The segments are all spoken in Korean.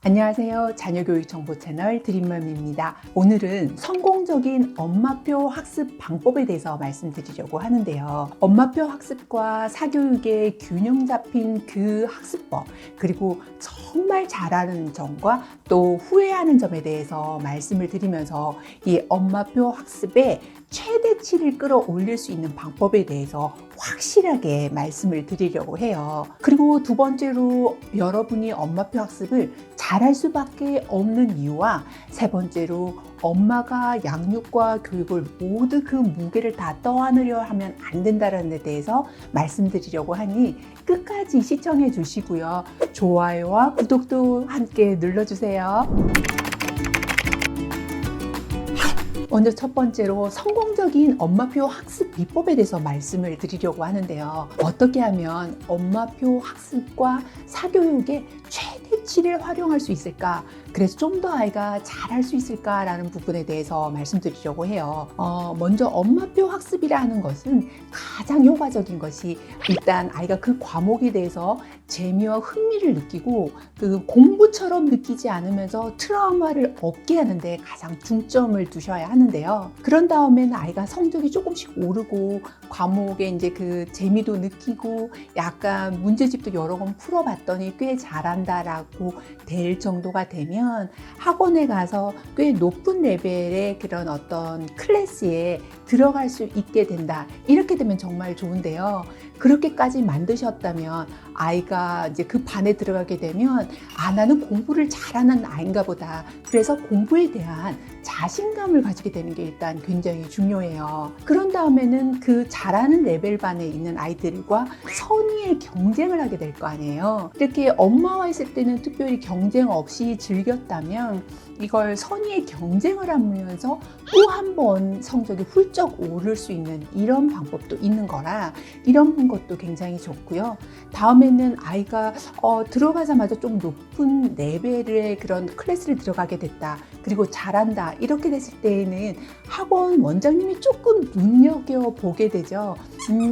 안녕하세요. 자녀교육 정보 채널 드림맘입니다. 오늘은 성공적인 엄마표 학습 방법에 대해서 말씀드리려고 하는데요. 엄마표 학습과 사교육의 균형 잡힌 그 학습법, 그리고 정말 잘하는 점과 또 후회하는 점에 대해서 말씀을 드리면서 이 엄마표 학습의 최대치를 끌어올릴 수 있는 방법에 대해서 확실하게 말씀을 드리려고 해요. 그리고 두 번째로 여러분이 엄마표 학습을 잘할 수밖에 없는 이유와 세 번째로 엄마가 양육과 교육을 모두 그 무게를 다 떠안으려 하면 안 된다는 데 대해서 말씀드리려고 하니 끝까지 시청해 주시고요. 좋아요와 구독도 함께 눌러주세요. 먼저 첫 번째로 성공적인 엄마표 학습 비법에 대해서 말씀을 드리려고 하는데요. 어떻게 하면 엄마표 학습과 사교육의 최대치를 활용할 수 있을까? 그래서 좀 더 아이가 잘할 수 있을까라는 부분에 대해서 말씀드리려고 해요. 먼저 엄마표 학습이라는 것은 가장 효과적인 것이 일단 아이가 그 과목에 대해서 재미와 흥미를 느끼고 그 공부처럼 느끼지 않으면서 트라우마를 없게 하는데 가장 중점을 두셔야 하는데요. 그런 다음에는 아이가 성적이 조금씩 오르고 과목에 이제 그 재미도 느끼고 약간 문제집도 여러 번 풀어봤더니 꽤 잘한다라고 될 정도가 되면 학원에 가서 꽤 높은 레벨의 그런 어떤 클래스에 들어갈 수 있게 된다. 이렇게 되면 정말 좋은데요. 그렇게까지 만드셨다면 아이가 이제 그 반에 들어가게 되면 나는 공부를 잘하는 아이인가 보다. 그래서 공부에 대한 자신감을 가지게 되는 게 일단 굉장히 중요해요. 그런 다음에는 그 잘하는 레벨 반에 있는 아이들과 선의의 경쟁을 하게 될 거 아니에요. 이렇게 엄마와 있을 때는 특별히 경쟁 없이 즐겼다면 이걸 선의의 경쟁을 하면서 또 한 번 성적이 훌쩍 오를 수 있는 이런 방법도 있는 거라 이런 것도 굉장히 좋고요. 다음에는 아이가 들어가자마자 좀 높은 레벨의 그런 클래스를 들어가게 됐다. 그리고 잘한다. 이렇게 됐을 때에는 학원 원장님이 조금 눈여겨보게 되죠.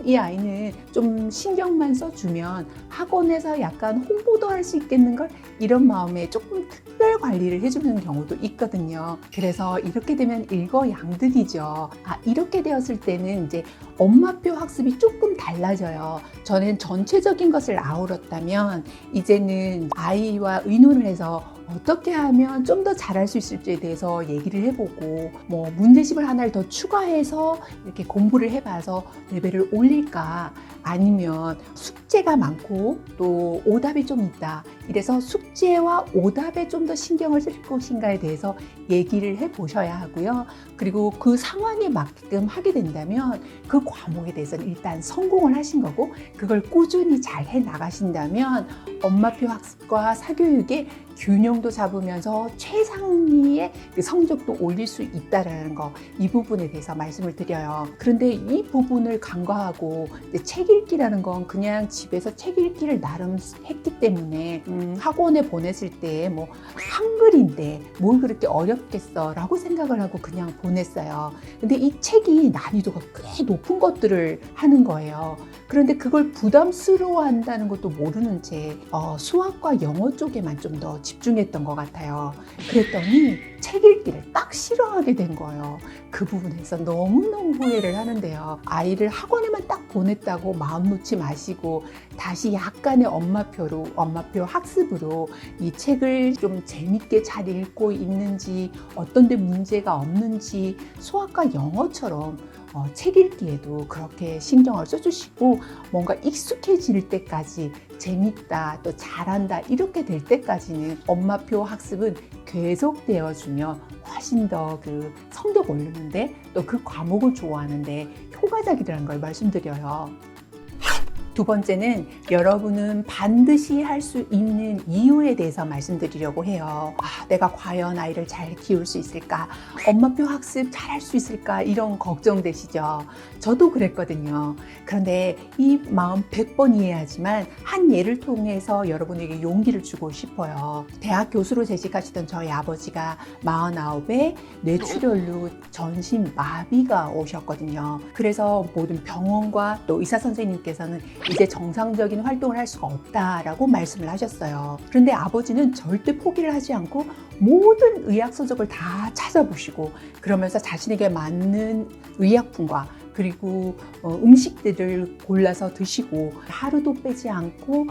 이 아이는 좀 신경만 써주면 학원에서 약간 홍보도 할 수 있겠는걸? 이런 마음에 조금 특별 관리를 해주는 경우도 있거든요. 그래서 이렇게 되면 일거양득이죠. 이렇게 되었을 때는 이제 엄마표 학습이 조금 달라져요. 저는 전체적인 것을 아우렀다면 이제는 아이와 의논을 해서 어떻게 하면 좀 더 잘할 수 있을지에 대해서 얘기를 해보고 문제집을 하나를 더 추가해서 이렇게 공부를 해봐서 레벨을 올릴까, 아니면 숙제가 많고 또 오답이 좀 있다. 이래서 숙제와 오답에 좀 더 신경을 쓸 것인가에 대해서 얘기를 해보셔야 하고요. 그리고 그 상황에 맞게끔 하게 된다면 그 과목에 대해서는 일단 성공을 하신 거고, 그걸 꾸준히 잘 해 나가신다면 엄마표 학습과 사교육의 균형도 잡으면서 최상위의 그 성적도 올릴 수 있다는 거, 이 부분에 대해서 말씀을 드려요. 그런데 이 부분을 간과하고 책 읽기라는 건 그냥 집에서 책 읽기를 나름 했기 때문에 학원에 보냈을 때 한글인데 뭘 그렇게 어렵겠어 라고 생각을 하고 그냥 보냈어요. 근데 이 책이 난이도가 꽤 높은 것들을 하는 거예요. 그런데 그걸 부담스러워 한다는 것도 모르는 채 수학과 영어 쪽에만 좀 더 집중했던 것 같아요. 그랬더니 책 읽기를 딱 싫어하게 된 거예요. 그 부분에서 너무너무 후회를 하는데요. 아이를 학원에만 딱 보냈다고 마음 놓지 마시고 다시 약간의 엄마표 학습으로 이 책을 좀 재밌게 잘 읽고 있는지, 어떤 데 문제가 없는지, 수학과 영어처럼 책 읽기에도 그렇게 신경을 써주시고 뭔가 익숙해질 때까지, 재밌다, 또 잘한다 이렇게 될 때까지는 엄마표 학습은 계속되어주면 훨씬 더 그 성적 오르는데 또 그 과목을 좋아하는데 효과적이라는 걸 말씀드려요. 두 번째는 여러분은 반드시 할 수 있는 이유에 대해서 말씀드리려고 해요. 내가 과연 아이를 잘 키울 수 있을까? 엄마표 학습 잘 할 수 있을까? 이런 걱정되시죠? 저도 그랬거든요. 그런데 이 마음 100번 이해하지만 한 예를 통해서 여러분에게 용기를 주고 싶어요. 대학 교수로 재직하시던 저희 아버지가 49에 뇌출혈로 전신 마비가 오셨거든요. 그래서 모든 병원과 또 의사 선생님께서는 이제 정상적인 활동을 할 수가 없다라고 말씀을 하셨어요. 그런데 아버지는 절대 포기를 하지 않고 모든 의학 서적을 다 찾아보시고 그러면서 자신에게 맞는 의약품과 그리고 음식들을 골라서 드시고 하루도 빼지 않고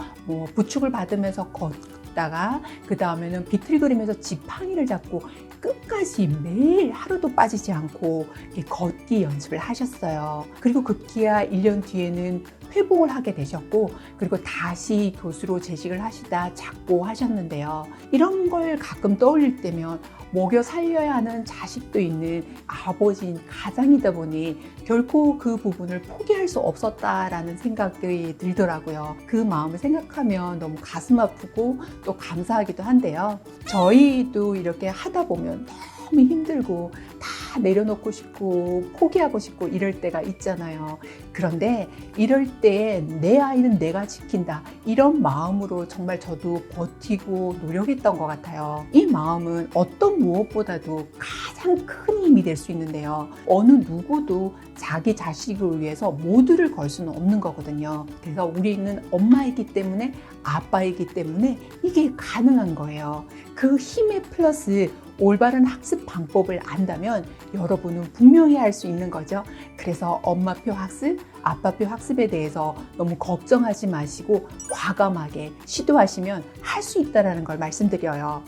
부축을 받으면서 걷다가 그 다음에는 비틀거리면서 지팡이를 잡고 끝까지 매일 하루도 빠지지 않고 걷기 연습을 하셨어요. 그리고 급기야 1년 뒤에는 회복을 하게 되셨고 그리고 다시 교수로 재직을 하시다 작고하셨는데요. 이런 걸 가끔 떠올릴 때면 먹여 살려야 하는 자식도 있는 아버지인 가장이다 보니 결코 그 부분을 포기할 수 없었다라는 생각이 들더라고요. 그 마음을 생각하면 너무 가슴 아프고 또 감사하기도 한데요. 저희도 이렇게 하다 보면 너무 힘들고 다 내려놓고 싶고 포기하고 싶고 이럴 때가 있잖아요. 그런데 이럴 때 내 아이는 내가 지킨다 이런 마음으로 정말 저도 버티고 노력했던 것 같아요. 이 마음은 어떤 무엇보다도 가장 큰 힘이 될 수 있는데요. 어느 누구도 자기 자식을 위해서 모두를 걸 수는 없는 거거든요. 그래서 우리는 엄마이기 때문에 아빠이기 때문에 이게 가능한 거예요. 그 힘에 플러스 올바른 학습 방법을 안다면 여러분은 분명히 할 수 있는 거죠. 그래서 엄마표 학습, 아빠표 학습에 대해서 너무 걱정하지 마시고 과감하게 시도하시면 할 수 있다는 걸 말씀드려요.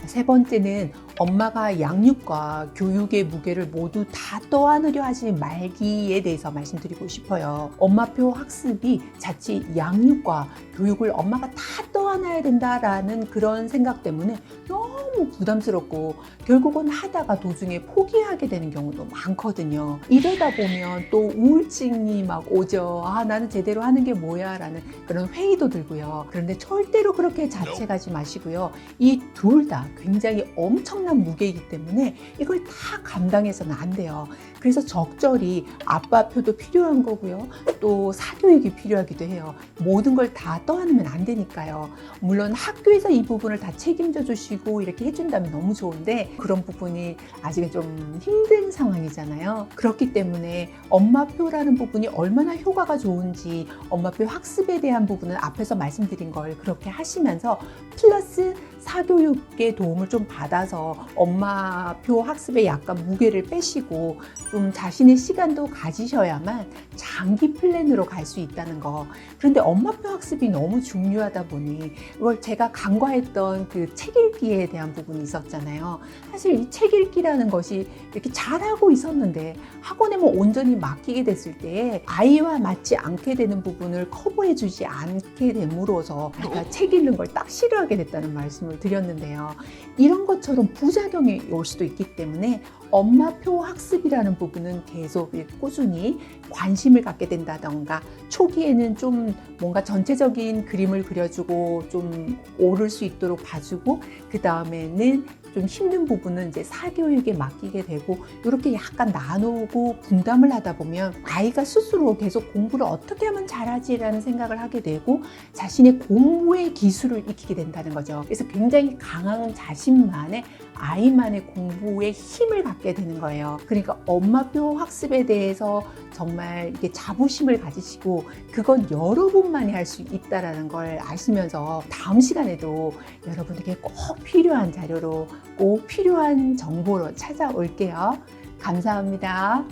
세 번째는 엄마가 양육과 교육의 무게를 모두 다 떠안으려 하지 말기에 대해서 말씀드리고 싶어요. 엄마표 학습이 자칫 양육과 교육을 엄마가 다 떠안아야 된다라는 그런 생각 때문에 너무 부담스럽고 결국은 하다가 도중에 포기하게 되는 경우도 많거든요. 이러다 보면 또 우울증이 막 오죠. 나는 제대로 하는 게 뭐야 라는 그런 회의도 들고요. 그런데 절대로 그렇게 자책하지 마시고요. 이 둘 다 굉장히 엄청난 무게이기 때문에 이걸 다 감당해서는 안 돼요. 그래서 적절히 아빠표도 필요한 거고요. 또 사교육이 필요하기도 해요. 모든 걸 다 떠안으면 안 되니까요. 물론 학교에서 이 부분을 다 책임져 주시고 이렇게 해준다면 너무 좋은데 그런 부분이 아직은 좀 힘든 상황이잖아요. 그렇기 때문에 엄마표라는 부분이 얼마나 효과가 좋은지 엄마표 학습에 대한 부분은 앞에서 말씀드린 걸 그렇게 하시면서 플러스 사교육의 도움을 좀 받아서 엄마표 학습에 약간 무게를 빼시고 좀 자신의 시간도 가지셔야만 장기 플랜으로 갈 수 있다는 거. 그런데 엄마표 학습이 너무 중요하다 보니 이걸 제가 간과했던 그 책 읽기에 대한 부분이 있었잖아요. 사실 이 책 읽기라는 것이 이렇게 잘하고 있었는데 학원에만 온전히 맡기게 됐을 때 아이와 맞지 않게 되는 부분을 커버해 주지 않게 됨으로써 내가 책 읽는 걸 딱 싫어하게 됐다는 말씀을 드렸는데요. 이런 것처럼 부작용이 올 수도 있기 때문에 엄마표 학습이라는 부분은 계속 꾸준히 관심을 갖게 된다던가 초기에는 좀 뭔가 전체적인 그림을 그려주고 좀 오를 수 있도록 봐주고 그 다음에는 좀 힘든 부분은 이제 사교육에 맡기게 되고 이렇게 약간 나누고 분담을 하다 보면 아이가 스스로 계속 공부를 어떻게 하면 잘하지라는 생각을 하게 되고 자신의 공부의 기술을 익히게 된다는 거죠. 그래서 굉장히 강한 자신만의 아이만의 공부에 힘을 갖게 되는 거예요. 그러니까 엄마표 학습에 대해서 정말 이게 자부심을 가지시고 그건 여러분만이 할 수 있다는 걸 아시면서 다음 시간에도 여러분에게 꼭 필요한 자료로 꼭 필요한 정보로 찾아올게요. 감사합니다.